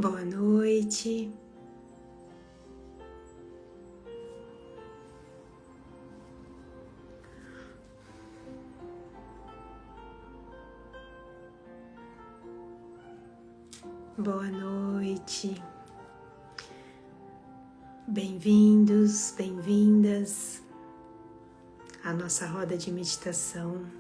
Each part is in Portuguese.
Boa noite. Boa noite. Bem-vindos, bem-vindas à nossa roda de meditação.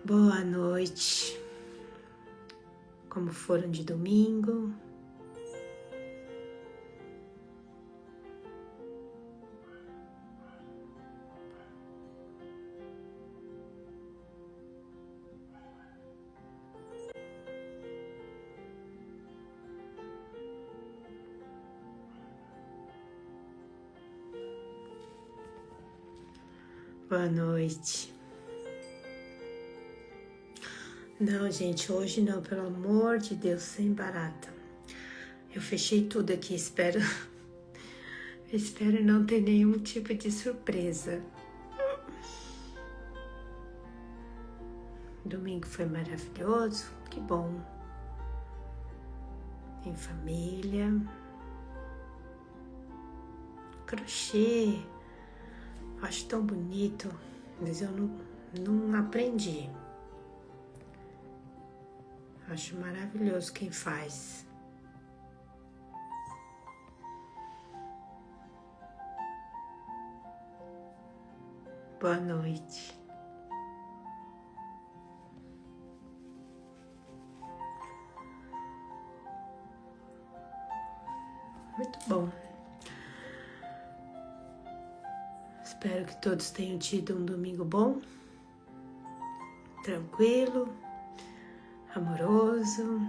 Boa noite. Como foram de domingo? Boa noite. Não, gente, hoje não, pelo amor de Deus, sem barata. Eu fechei tudo aqui, espero não ter nenhum tipo de surpresa. Domingo foi maravilhoso, que bom. Em família. Crochê, acho tão bonito, mas eu não aprendi. Acho maravilhoso quem faz. Boa noite. Muito bom. Espero que todos tenham tido um domingo bom, tranquilo, amoroso.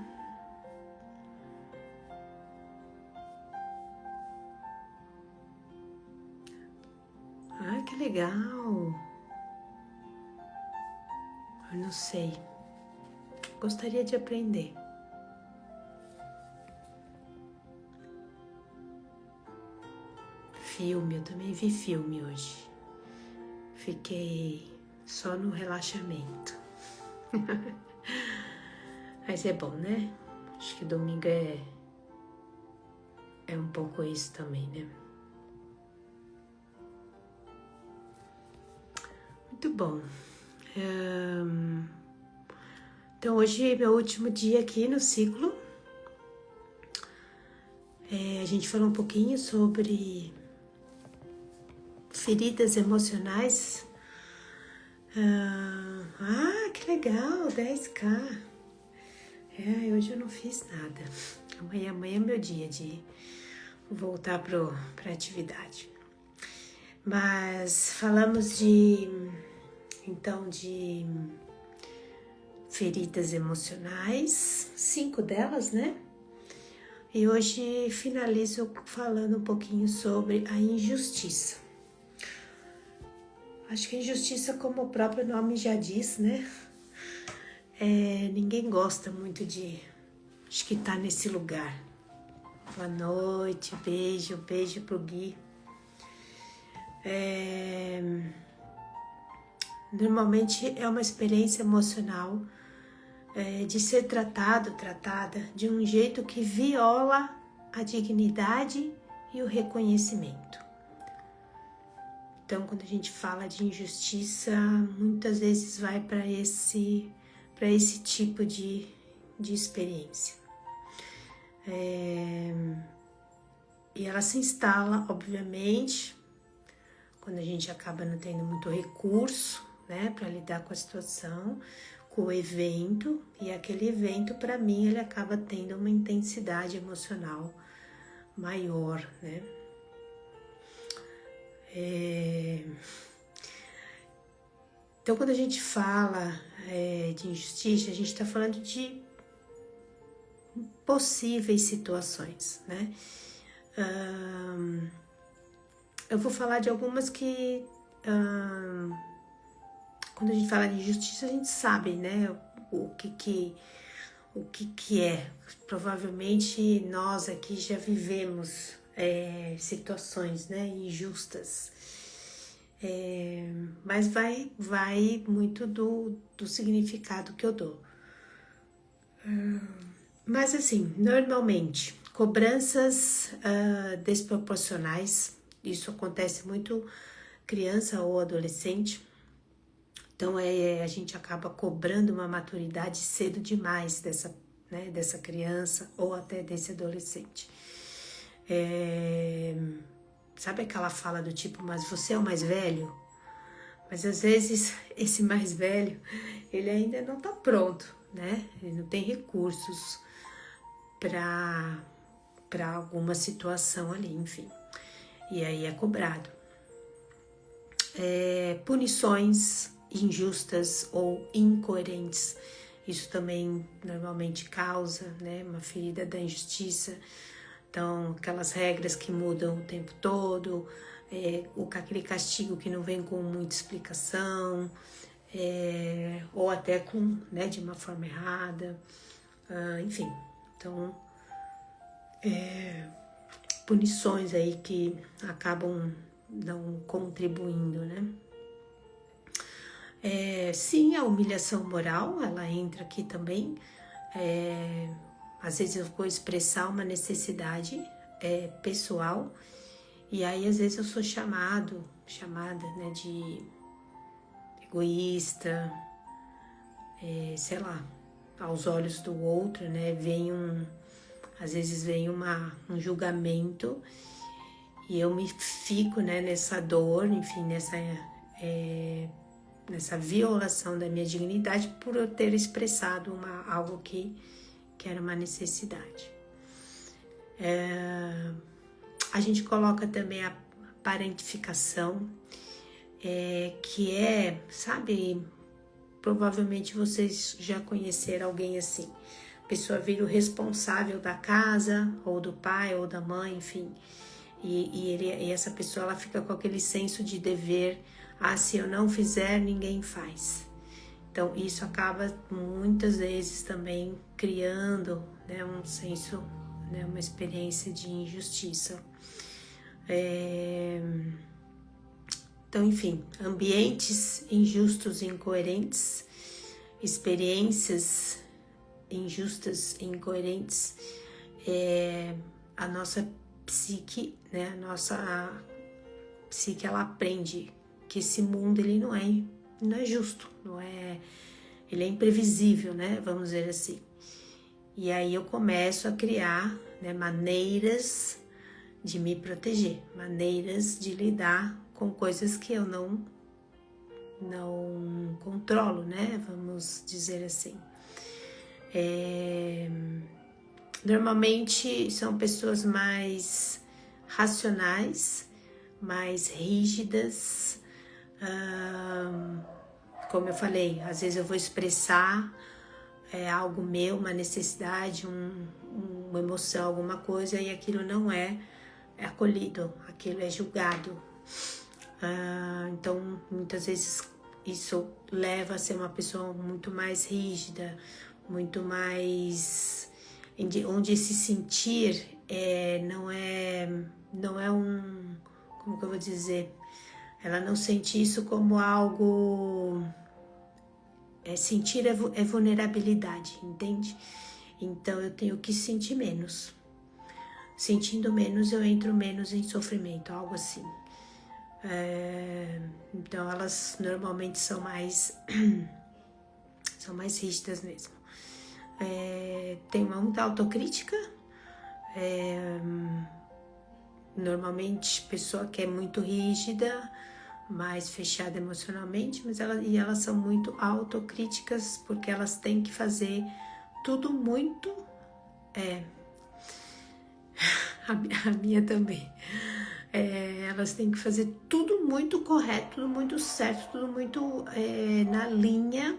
Ah, que legal! Eu não sei. Gostaria de aprender. Filme, eu também vi filme hoje. Fiquei só no relaxamento. Mas é bom, né? Acho que domingo é um pouco isso também, né? Muito bom. Então hoje é meu último dia aqui no ciclo. A gente falou um pouquinho sobre feridas emocionais. Que legal, 10K. Hoje eu não fiz nada. Amanhã é meu dia de voltar para a atividade. Mas falamos então de feridas emocionais, 5 delas, né? E hoje finalizo falando um pouquinho sobre a injustiça. Acho que a injustiça, como o próprio nome já diz, né? Ninguém gosta muito acho que tá nesse lugar. Boa noite, beijo pro Gui. Normalmente é uma experiência emocional de ser tratada de um jeito que viola a dignidade e o reconhecimento. Então, quando a gente fala de injustiça, muitas vezes vai para esse tipo de experiência. E ela se instala, obviamente, quando a gente acaba não tendo muito recurso, né, para lidar com a situação, com o evento, e aquele evento, para mim, ele acaba tendo uma intensidade emocional maior, né? Então, quando a gente fala de injustiça, a gente está falando de possíveis situações, né? Eu vou falar de algumas que, quando a gente fala de injustiça, a gente sabe, né, o o que é. Provavelmente nós aqui já vivemos situações, né, injustas. Mas vai muito do significado que eu dou. Mas assim, normalmente, cobranças desproporcionais, isso acontece muito criança ou adolescente, então a gente acaba cobrando uma maturidade cedo demais dessa criança ou até desse adolescente. Sabe aquela fala do tipo, mas você é o mais velho? Mas às vezes esse mais velho, ele ainda não tá pronto, né? Ele não tem recursos para alguma situação ali, enfim. E aí é cobrado. Punições injustas ou incoerentes. Isso também normalmente causa, né, uma ferida da injustiça. Então, aquelas regras que mudam o tempo todo, aquele castigo que não vem com muita explicação, ou até de uma forma errada, enfim. Então, punições aí que acabam não contribuindo, né? Sim, a humilhação moral, ela entra aqui também. Às vezes eu vou expressar uma necessidade pessoal e aí às vezes eu sou chamada, né, de egoísta, sei lá, aos olhos do outro, né, às vezes vem um julgamento e eu me fico, né, nessa dor, enfim, nessa violação da minha dignidade por eu ter expressado algo que era uma necessidade. A gente coloca também a parentificação, que sabe, provavelmente vocês já conheceram alguém assim. A pessoa vira o responsável da casa, ou do pai, ou da mãe, enfim. E essa pessoa, ela fica com aquele senso de dever. Se eu não fizer, ninguém faz. Então, isso acaba muitas vezes também criando, né, um senso, né, uma experiência de injustiça. Então, enfim, ambientes injustos e incoerentes, experiências injustas e incoerentes, a nossa psique, né, ela aprende que esse mundo ele não é justo, ele é imprevisível, né, vamos dizer assim. E aí eu começo a criar, né, maneiras de me proteger, maneiras de lidar com coisas que eu não controlo, né, vamos dizer assim. Normalmente são pessoas mais racionais, mais rígidas. Como eu falei, às vezes eu vou expressar algo meu, uma necessidade, uma emoção, alguma coisa, e aquilo não é acolhido, aquilo é julgado. Então, muitas vezes isso leva a ser uma pessoa muito mais rígida, muito mais... onde se sentir não é um... Como que eu vou dizer? Ela não sente isso como algo... sentir é vulnerabilidade, entende? Então eu tenho que sentir menos. Sentindo menos, eu entro menos em sofrimento, algo assim. Então elas normalmente são mais rígidas mesmo. Tem muita autocrítica. Normalmente pessoa que é muito rígida, mais fechada emocionalmente, mas elas são muito autocríticas porque elas têm que fazer tudo muito... A minha também. Elas têm que fazer tudo muito correto, tudo muito certo, tudo muito na linha.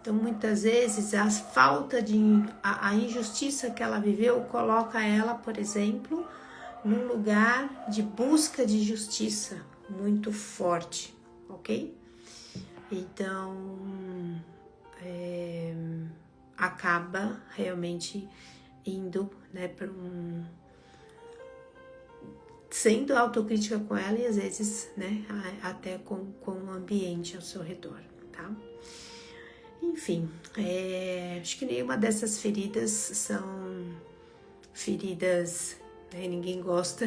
Então, muitas vezes, a falta a injustiça que ela viveu coloca ela, por exemplo, num lugar de busca de justiça muito forte, ok? Então, acaba realmente indo, né, para sendo autocrítica com ela e às vezes, né, até com o ambiente ao seu redor, tá? Enfim, acho que nenhuma dessas feridas são feridas, né, ninguém gosta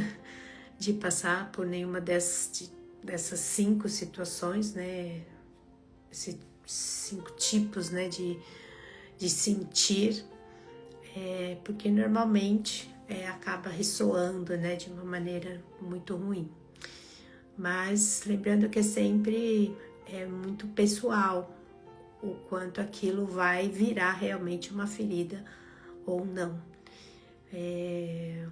de passar por nenhuma dessas 5 situações, né, esses 5 tipos, né, de sentir, porque normalmente acaba ressoando, né, de uma maneira muito ruim. Mas lembrando que sempre é muito pessoal o quanto aquilo vai virar realmente uma ferida ou não.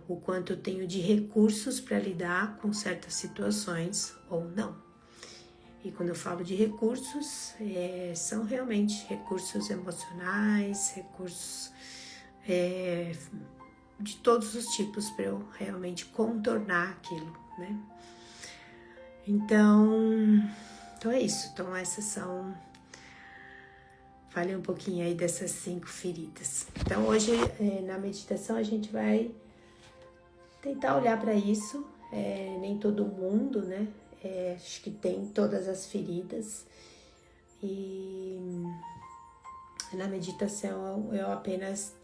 O quanto eu tenho de recursos para lidar com certas situações ou não. E quando eu falo de recursos, são realmente recursos emocionais, recursos de todos os tipos para eu realmente contornar aquilo, né? Então é isso. Então essas são... Falei um pouquinho aí dessas 5 feridas. Então hoje na meditação a gente vai tentar olhar para isso. Nem todo mundo, né? Acho que tem todas as feridas. E na meditação eu apenas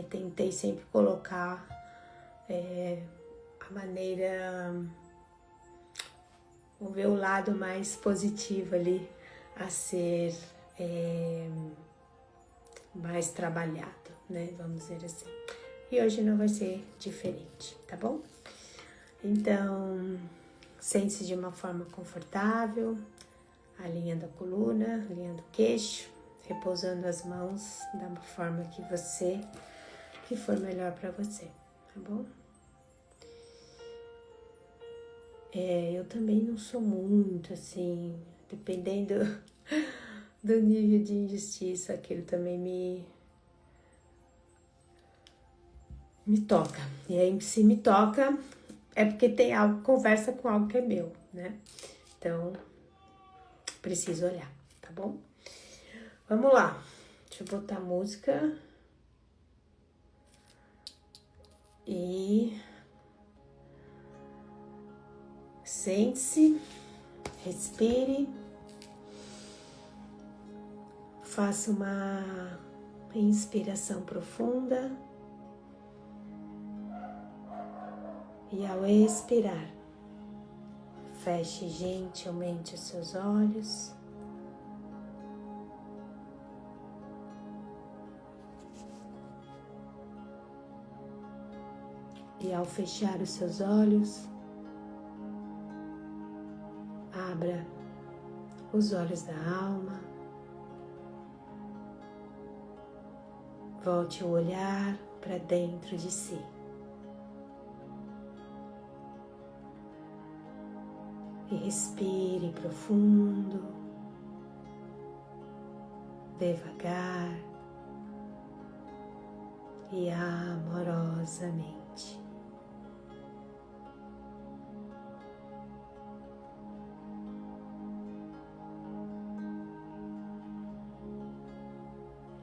tentei sempre colocar a maneira, vamos ver o lado mais positivo ali a ser mais trabalhado, né? Vamos dizer assim. E hoje não vai ser diferente, tá bom? Então, sente-se de uma forma confortável, alinhando a coluna, alinhando o queixo, repousando as mãos da forma que for melhor para você, tá bom? Eu também não sou muito assim, dependendo do nível de injustiça, aquilo também me toca. E aí, se me toca, é porque tem algo, conversa com algo que é meu, né? Então, preciso olhar, tá bom? Vamos lá. Deixa eu botar a música. E sente-se, respire, faça uma inspiração profunda e ao expirar, feche gentilmente os seus olhos. E ao fechar os seus olhos, abra os olhos da alma, volte o olhar para dentro de si. E respire profundo, devagar e amorosamente.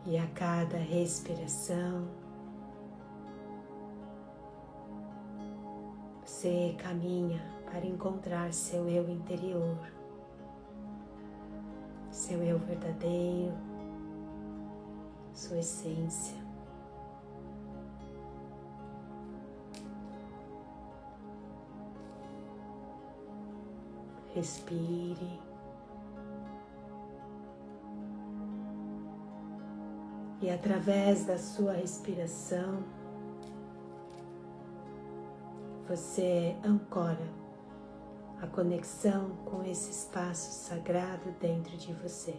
E a cada respiração, você caminha para encontrar seu eu interior, seu eu verdadeiro, sua essência. Respire. E através da sua respiração, você ancora a conexão com esse espaço sagrado dentro de você.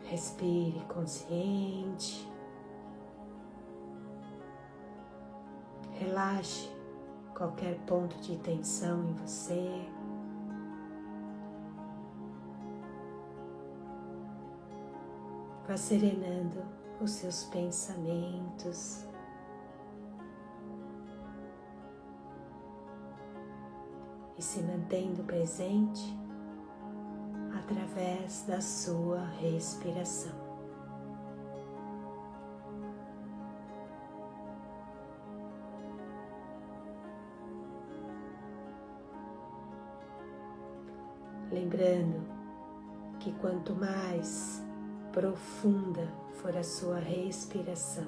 Respire consciente. Relaxe qualquer ponto de tensão em você. Vá serenando os seus pensamentos. e se mantendo presente através da sua respiração. Lembrando que quanto mais profunda for a sua respiração,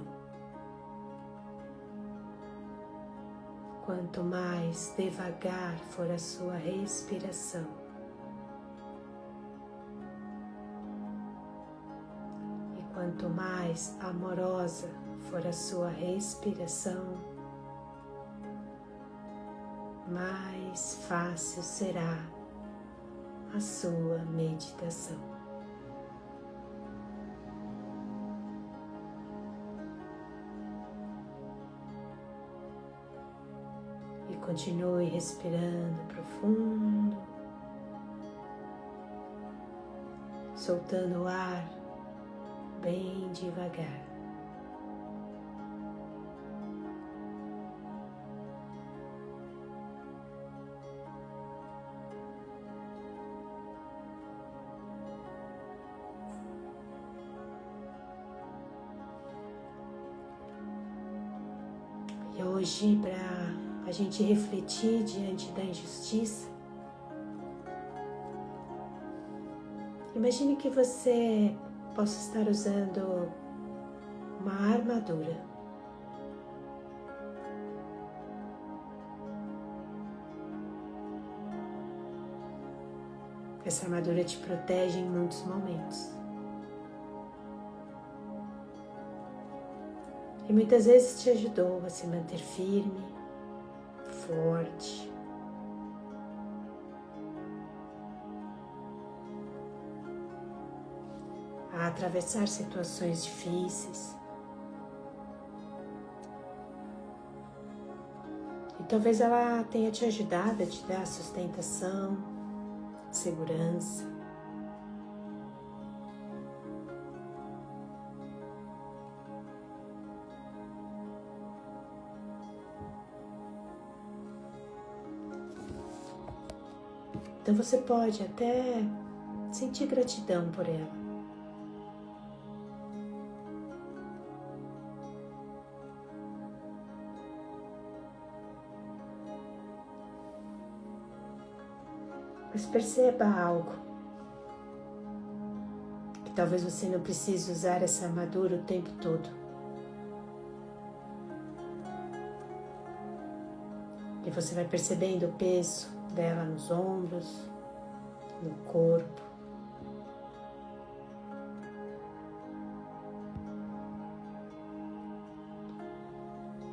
quanto mais devagar for a sua respiração, e quanto mais amorosa for a sua respiração, mais fácil será a sua meditação. E continue respirando profundo, soltando o ar bem devagar. E hoje, para a gente refletir diante da injustiça, imagine que você possa estar usando uma armadura. Essa armadura te protege em muitos momentos. E muitas vezes te ajudou a se manter firme, forte. A atravessar situações difíceis. E talvez ela tenha te ajudado a te dar sustentação, segurança. Então você pode até sentir gratidão por ela. Mas perceba algo, que talvez você não precise usar essa armadura o tempo todo. E você vai percebendo o peso dela nos ombros, no corpo.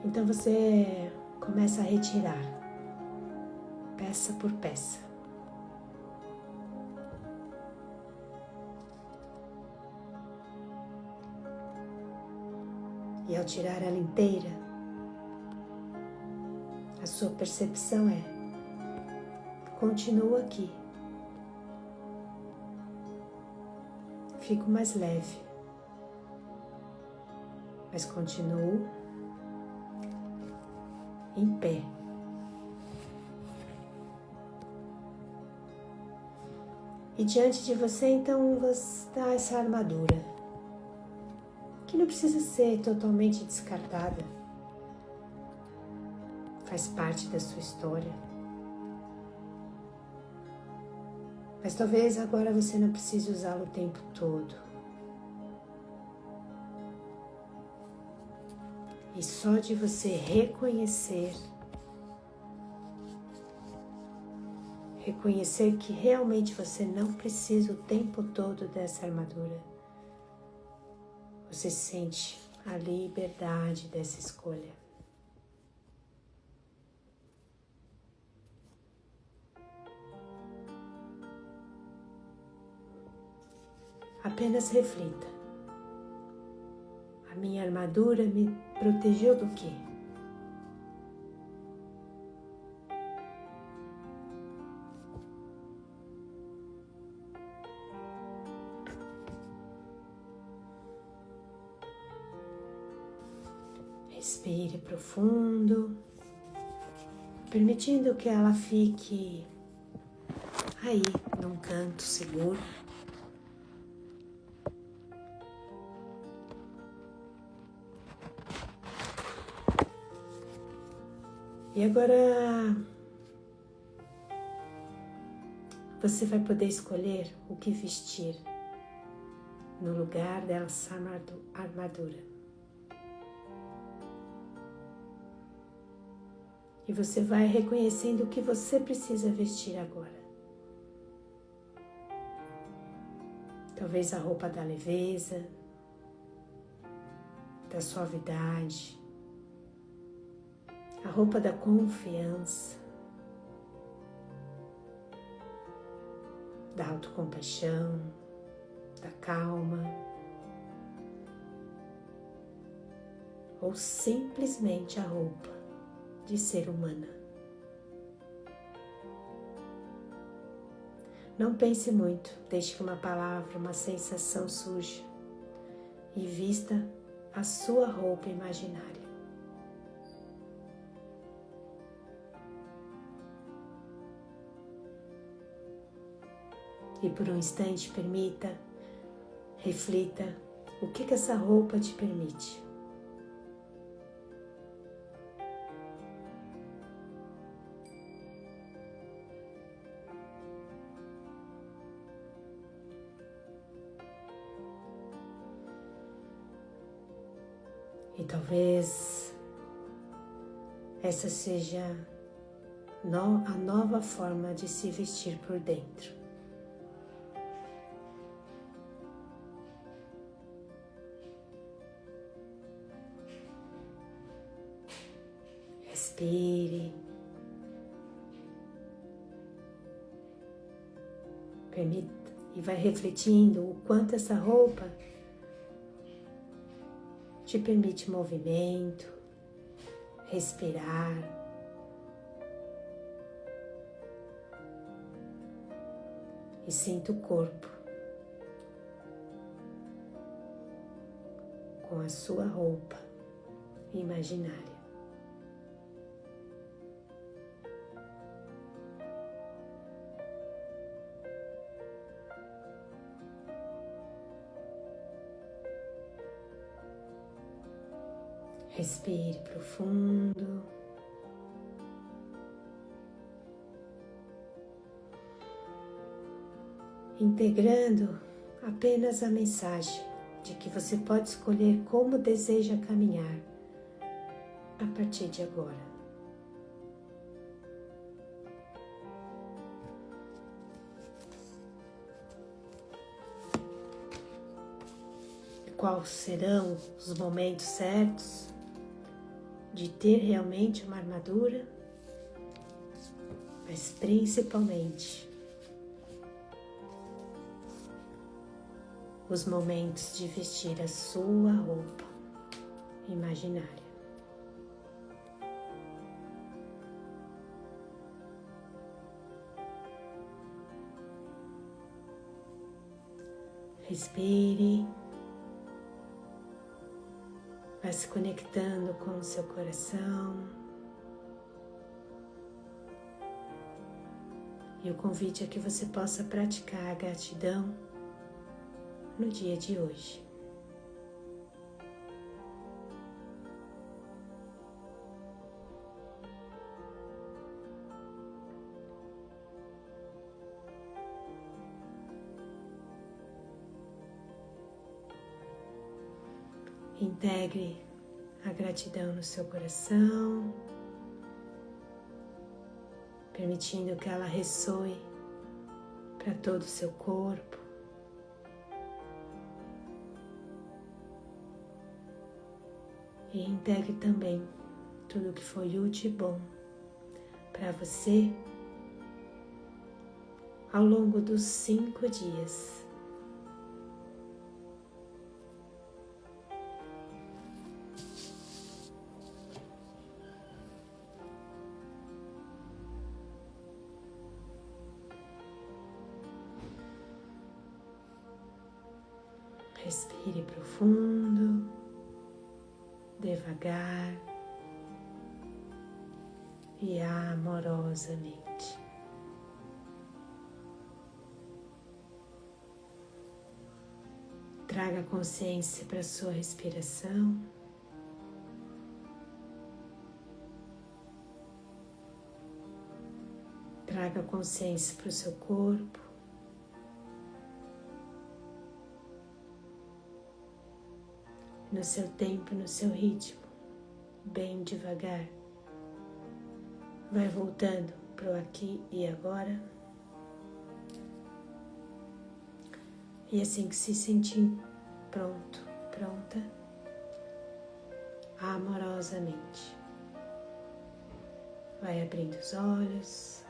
Então você começa a retirar, peça por peça. E ao tirar ela inteira, a sua percepção é: continuo aqui, fico mais leve, mas continuo em pé. E diante de você, então, está essa armadura, que não precisa ser totalmente descartada, faz parte da sua história. Mas talvez agora você não precise usá-lo o tempo todo. E só de você reconhecer que realmente você não precisa o tempo todo dessa armadura, você sente a liberdade dessa escolha. Apenas reflita: a minha armadura me protegeu do quê? Respire profundo permitindo que ela fique aí, num canto seguro. E agora você vai poder escolher o que vestir no lugar dessa armadura. E você vai reconhecendo o que você precisa vestir agora. Talvez a roupa da leveza, da suavidade, a roupa da confiança, da autocompaixão, da calma, ou simplesmente a roupa de ser humana. Não pense muito, deixe que uma palavra, uma sensação surja e vista a sua roupa imaginária. E por um instante permita, reflita o que essa roupa te permite. E talvez essa seja a nova forma de se vestir por dentro. Respire. Permita e vai refletindo o quanto essa roupa te permite movimento, respirar. E sinta o corpo com a sua roupa imaginária. Respire profundo. Integrando apenas a mensagem de que você pode escolher como deseja caminhar a partir de agora. Quais serão os momentos certos de ter realmente uma armadura, mas principalmente os momentos de vestir a sua roupa imaginária. Respire. Vai se conectando com o seu coração. E o convite é que você possa praticar a gratidão no dia de hoje. Integre a gratidão no seu coração, permitindo que ela ressoe para todo o seu corpo. E integre também tudo que foi útil e bom para você ao longo dos 5 dias. Respire profundo, devagar. e amorosamente. Traga consciência para a sua respiração. Traga consciência para o seu corpo. No seu tempo, no seu ritmo, bem devagar. Vai voltando para o aqui e agora. E assim que se sentir pronto, pronta, amorosamente, vai abrindo os olhos.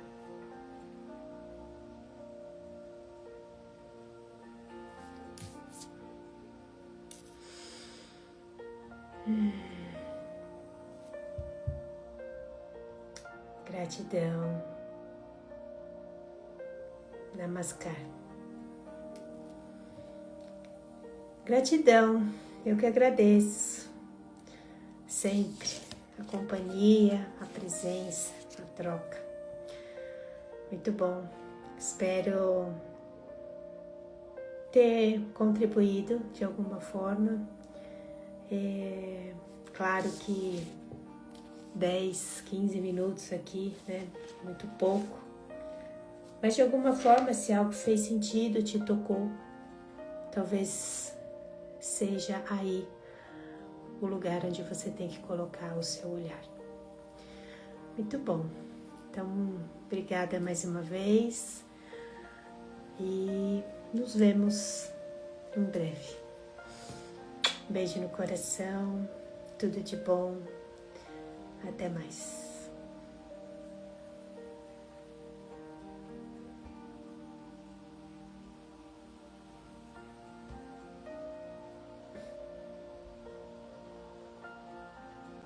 Gratidão. Namaskar. Gratidão, eu que agradeço sempre a companhia, a presença, a troca. Muito bom. Espero ter contribuído de alguma forma. Claro que 10, 15 minutos aqui, né? Muito pouco. Mas de alguma forma, se algo fez sentido, te tocou, talvez seja aí o lugar onde você tem que colocar o seu olhar. Muito bom. Então, obrigada mais uma vez e nos vemos em breve. Beijo no coração, tudo de bom. Até mais.